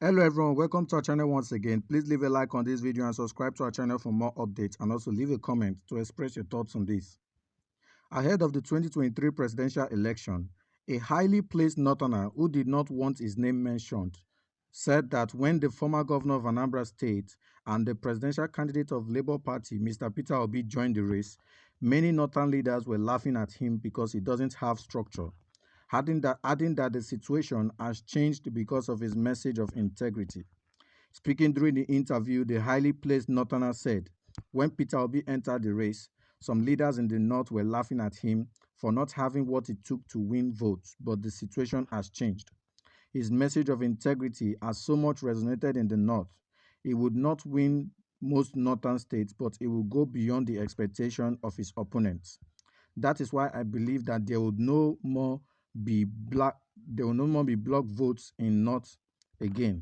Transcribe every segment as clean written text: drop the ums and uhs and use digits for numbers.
Hello everyone, welcome to our channel once again. Please leave a like on this video and subscribe to our channel for more updates, and also leave a comment to express your thoughts on this. Ahead of the 2023 presidential election, a highly placed northerner who did not want his name mentioned said that when the former governor of Anambra State and the presidential candidate of Labour Party, Mr. Peter Obi, joined the race, many northern leaders were laughing at him because he doesn't have structure, adding that the situation has changed because of his message of integrity. Speaking during the interview, the highly placed northerner said, when Peter Obi entered the race, some leaders in the north were laughing at him for not having what it took to win votes, but the situation has changed. His message of integrity has so much resonated in the north. He would not win most northern states, but he will go beyond the expectation of his opponents. That is why I believe that there will no more be block votes in North again.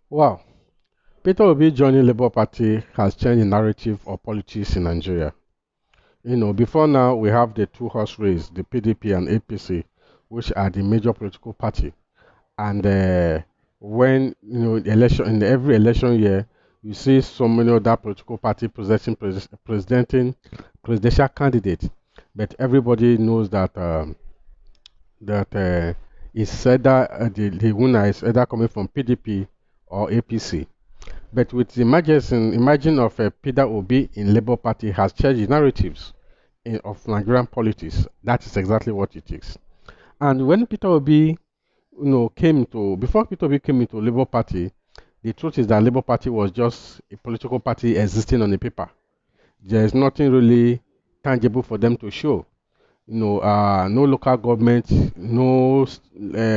Wow. Peter Obi joining Labour Party has changed the narrative of politics in Nigeria. Before now we have the two-horse race, the PDP and APC, which are the major political party. And when in every election year, you see so many other political party presenting presidential candidates, but everybody knows that it's either the winner is either coming from PDP or APC. But with the emerging of Peter Obi in Labour Party has changed the narratives of Nigerian politics. That is exactly what it is. And when Peter Obi, before Peter Obi came into Labour Party, the truth is that Labour Party was just a political party existing on the paper. There is nothing really tangible for them to show. No local government, no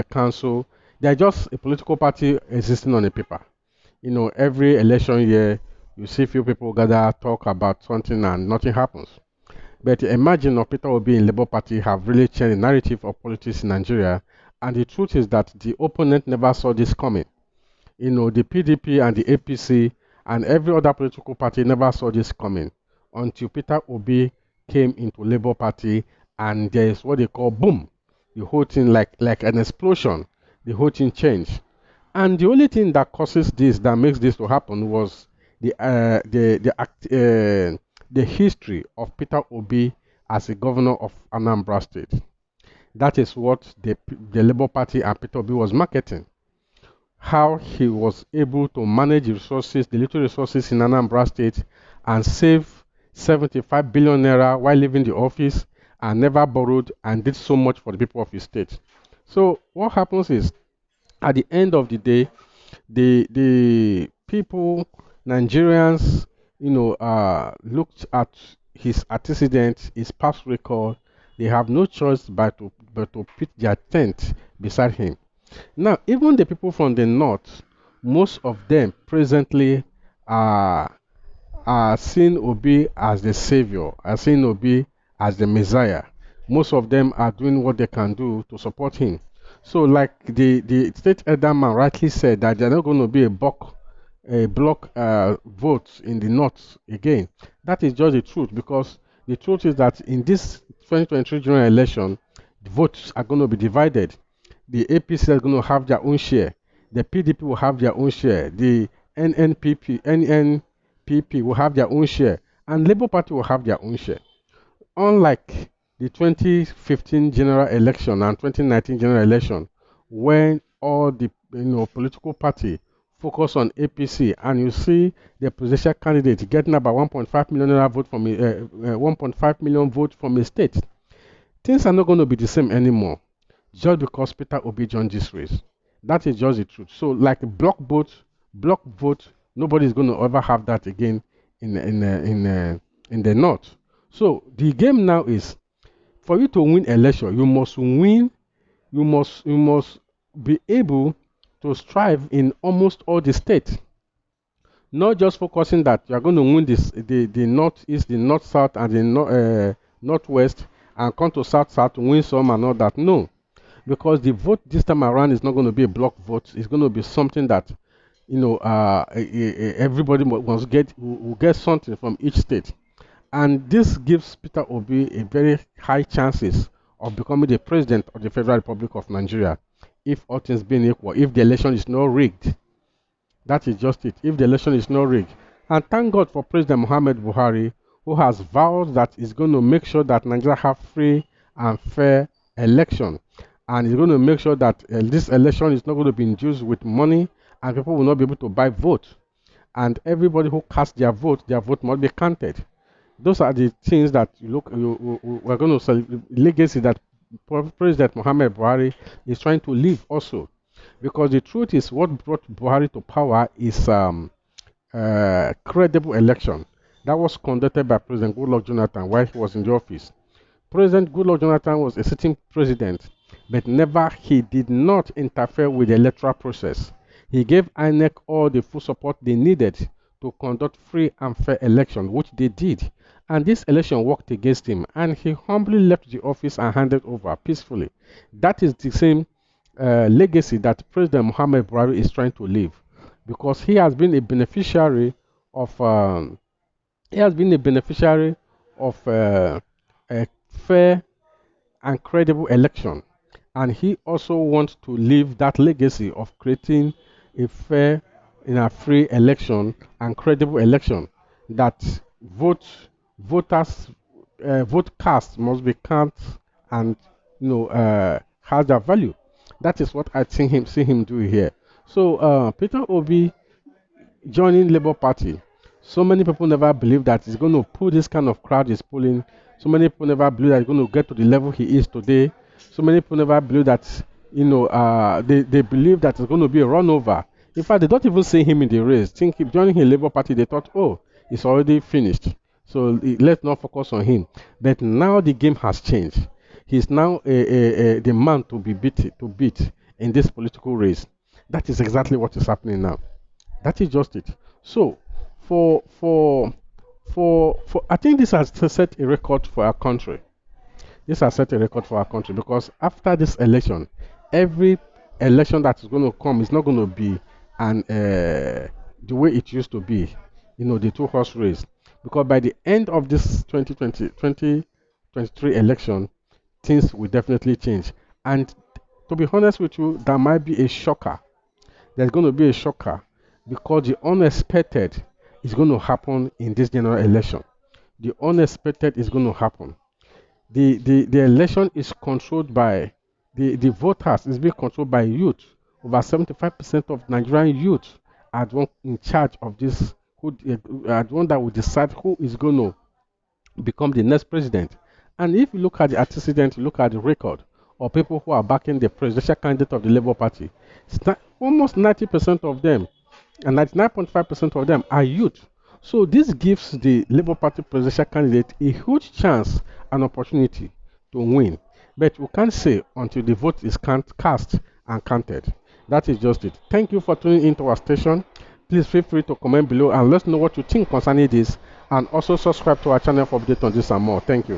council. They are just a political party existing on the paper. Every election year, you see few people gather, talk about something, and nothing happens. But imagine of Peter Obi in Labour Party have really changed the narrative of politics in Nigeria. And the truth is that the opponent never saw this coming. The PDP and the APC and every other political party never saw this coming until Peter Obi came into Labour Party, and there is what they call boom. The whole thing like an explosion. The whole thing changed. And the only thing that causes this, that makes this to happen, was the history of Peter Obi as a governor of Anambra State. That is what the Labour Party and Peter Obi was marketing. How he was able to manage the resources, the little resources in Anambra State, and save 75 billion naira while leaving the office, and never borrowed, and did so much for the people of his state. So what happens is, at the end of the day, the people, Nigerians, looked at his antecedents, his past record. They have no choice but to put their tent beside him. Now, even the people from the north, most of them presently are seeing Obi as the savior, are seeing Obi as the Messiah. Most of them are doing what they can do to support him. So, like the state elder man rightly said, that they're not going to be a block vote in the north again. That is just the truth, because the truth is that in this 2023 general election, the votes are going to be divided. The APC is going to have their own share. The PDP will have their own share. The NNPP will have their own share. And Labour Party will have their own share. Unlike the 2015 general election and 2019 general election, when all the political party focus on APC, and you see the presidential candidate getting about 1.5 million vote from 1.5 million vote from a state, things are not going to be the same anymore, just because Peter Obi joined this race. That is just the truth. So, like block vote, nobody is going to ever have that again in the north. So the game now is, for you to win election, you must win. You must be able to strive in almost all the states. Not just focusing that you are going to win the northeast, the north south, and the northwest, and come to south to win some and all that. No, because the vote this time around is not going to be a block vote. It's going to be something that everybody must will get something from each state, and this gives Peter Obi a very high chances of becoming the president of the Federal Republic of Nigeria if all things being equal, if the election is not rigged. That is just it. If the election is not rigged. And thank God for President Muhammad Buhari, who has vowed that he's going to make sure that Nigeria have free and fair election. And he's going to make sure that this election is not going to be induced with money and people will not be able to buy votes. And everybody who casts their vote must be counted. Those are the things that we're going to celebrate, legacy that President Muhammad Buhari is trying to leave also. Because the truth is, what brought Buhari to power is credible election that was conducted by President Goodluck Jonathan while he was in the office. President Goodluck Jonathan was a sitting president, but never he did not interfere with the electoral process. He gave INEC all the full support they needed to conduct free and fair election, which they did. And this election worked against him, and he humbly left the office and handed over peacefully. That is the same legacy that President Muhammad Buhari is trying to leave, because he has been a beneficiary of a fair and credible election. And he also wants to leave that legacy of creating a fair in a free election and credible election that vote voters vote cast must be counted and has their value. That is what I think him see him do here. So Peter Obi joining Labour Party. So many people never believe that he's going to pull this kind of crowd he's pulling. So many people never believe that he's going to get to the level he is today. So many people never believe that, they believe that it's going to be a run over. In fact, they don't even see him in the race. Think if joining the Labour Party, they thought, oh, it's already finished. So let's not focus on him. But now the game has changed. He's now the man to beat in this political race. That is exactly what is happening now. That is just it. So, for for I think this has set a record for our country. This has set a record for our country because after this election, every election that is going to come is not going to be the way it used to be. The two-horse race. Because by the end of this 2023 election, things will definitely change. And to be honest with you, that might be a shocker. There's going to be a shocker because the unexpected is going to happen in this general election. The unexpected is going to happen. The election is controlled by the voters, is being controlled by youth. Over 75% of Nigerian youth are the one in charge of this, who are the one that will decide who is going to become the next president. And if you look at the antecedent, you look at the record of people who are backing the presidential candidate of the Labour Party, almost 90% of them and 99.5% of them are youth. So this gives the Labour Party presidential candidate a huge chance and opportunity to win. But we can't say until the vote is cast and counted. That is just it. Thank you for tuning into our station. Please feel free to comment below and let us know what you think concerning this, and also subscribe to our channel for updates on this and more. Thank you.